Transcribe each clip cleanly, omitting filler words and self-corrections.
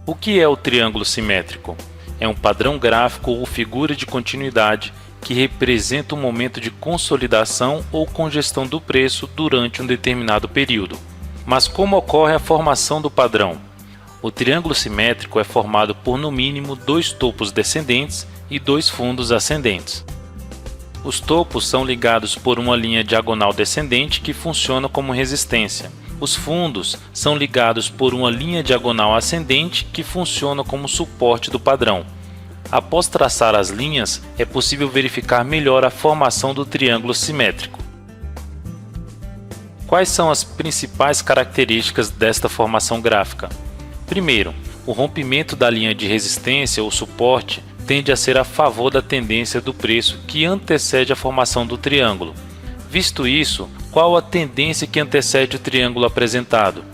O que é o triângulo simétrico? É um padrão gráfico ou figura de continuidade que representa um momento de consolidação ou congestão do preço durante um determinado período. Mas como ocorre a formação do padrão? O triângulo simétrico é formado por no mínimo 2 topos descendentes e 2 fundos ascendentes. Os topos são ligados por uma linha diagonal descendente que funciona como resistência. Os fundos são ligados por uma linha diagonal ascendente que funciona como suporte do padrão. Após traçar as linhas, é possível verificar melhor a formação do triângulo simétrico. Quais são as principais características desta formação gráfica? Primeiro, o rompimento da linha de resistência ou suporte tende a ser a favor da tendência do preço que antecede a formação do triângulo. Visto isso, qual a tendência que antecede o triângulo apresentado?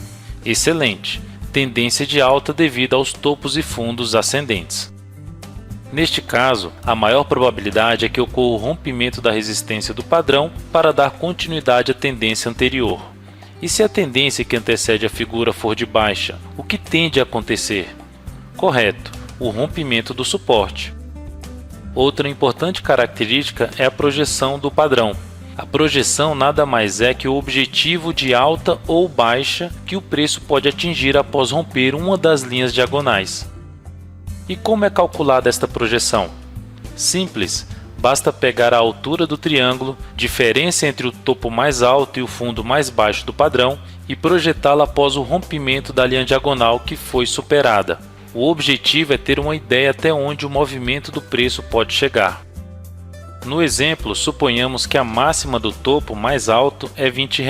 Excelente! Tendência de alta devido aos topos e fundos ascendentes. Neste caso, a maior probabilidade é que ocorra o rompimento da resistência do padrão para dar continuidade à tendência anterior. E se a tendência que antecede a figura for de baixa, o que tende a acontecer? Correto, o rompimento do suporte. Outra importante característica é a projeção do padrão. A projeção nada mais é que o objetivo de alta ou baixa que o preço pode atingir após romper uma das linhas diagonais. E como é calculada esta projeção? Simples, basta pegar a altura do triângulo, diferença entre o topo mais alto e o fundo mais baixo do padrão e projetá-la após o rompimento da linha diagonal que foi superada. O objetivo é ter uma ideia até onde o movimento do preço pode chegar. No exemplo, suponhamos que a máxima do topo mais alto é R$ 20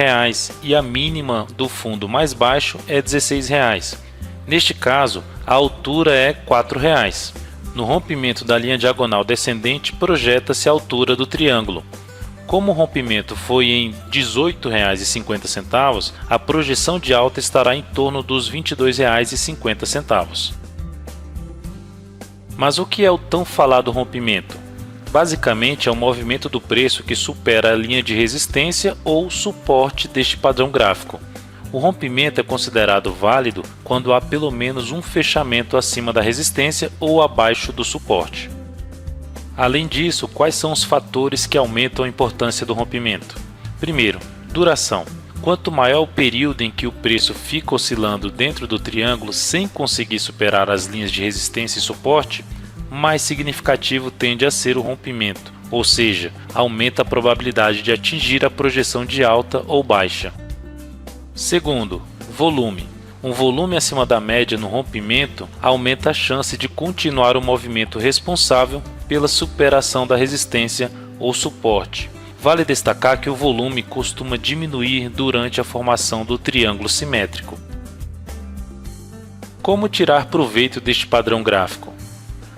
e a mínima do fundo mais baixo é R$ 16. Neste caso, a altura é R$ 4. No rompimento da linha diagonal descendente, projeta-se a altura do triângulo. Como o rompimento foi em R$ 18,50, a projeção de alta estará em torno dos R$ 22,50. Mas o que é o tão falado rompimento? Basicamente é o movimento do preço que supera a linha de resistência ou suporte deste padrão gráfico. O rompimento é considerado válido quando há pelo menos um fechamento acima da resistência ou abaixo do suporte. Além disso, quais são os fatores que aumentam a importância do rompimento? Primeiro, duração. Quanto maior o período em que o preço fica oscilando dentro do triângulo sem conseguir superar as linhas de resistência e suporte, mais significativo tende a ser o rompimento, ou seja, aumenta a probabilidade de atingir a projeção de alta ou baixa. Segundo, volume. Um volume acima da média no rompimento aumenta a chance de continuar o movimento responsável pela superação da resistência ou suporte. Vale destacar que o volume costuma diminuir durante a formação do triângulo simétrico. Como tirar proveito deste padrão gráfico?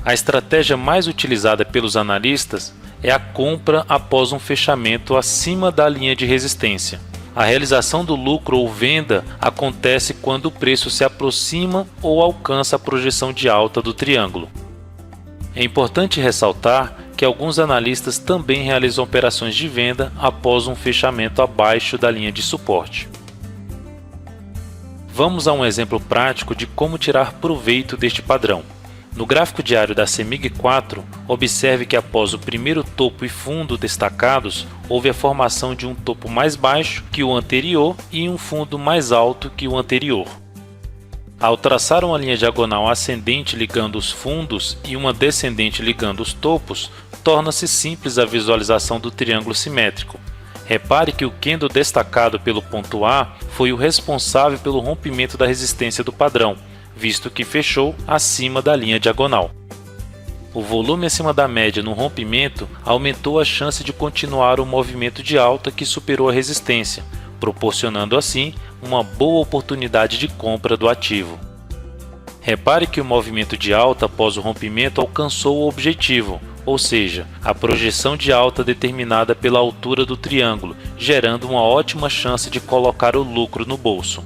A estratégia mais utilizada pelos analistas é a compra após um fechamento acima da linha de resistência. A realização do lucro ou venda acontece quando o preço se aproxima ou alcança a projeção de alta do triângulo. É importante ressaltar que alguns analistas também realizam operações de venda após um fechamento abaixo da linha de suporte. Vamos a um exemplo prático de como tirar proveito deste padrão. No gráfico diário da CEMIG 4, observe que após o primeiro topo e fundo destacados, houve a formação de um topo mais baixo que o anterior e um fundo mais alto que o anterior. Ao traçar uma linha diagonal ascendente ligando os fundos e uma descendente ligando os topos, torna-se simples a visualização do triângulo simétrico. Repare que o candle destacado pelo ponto A foi o responsável pelo rompimento da resistência do padrão, visto que fechou acima da linha diagonal. O volume acima da média no rompimento aumentou a chance de continuar o movimento de alta que superou a resistência, proporcionando assim uma boa oportunidade de compra do ativo. Repare que o movimento de alta após o rompimento alcançou o objetivo, ou seja, a projeção de alta determinada pela altura do triângulo, gerando uma ótima chance de colocar o lucro no bolso.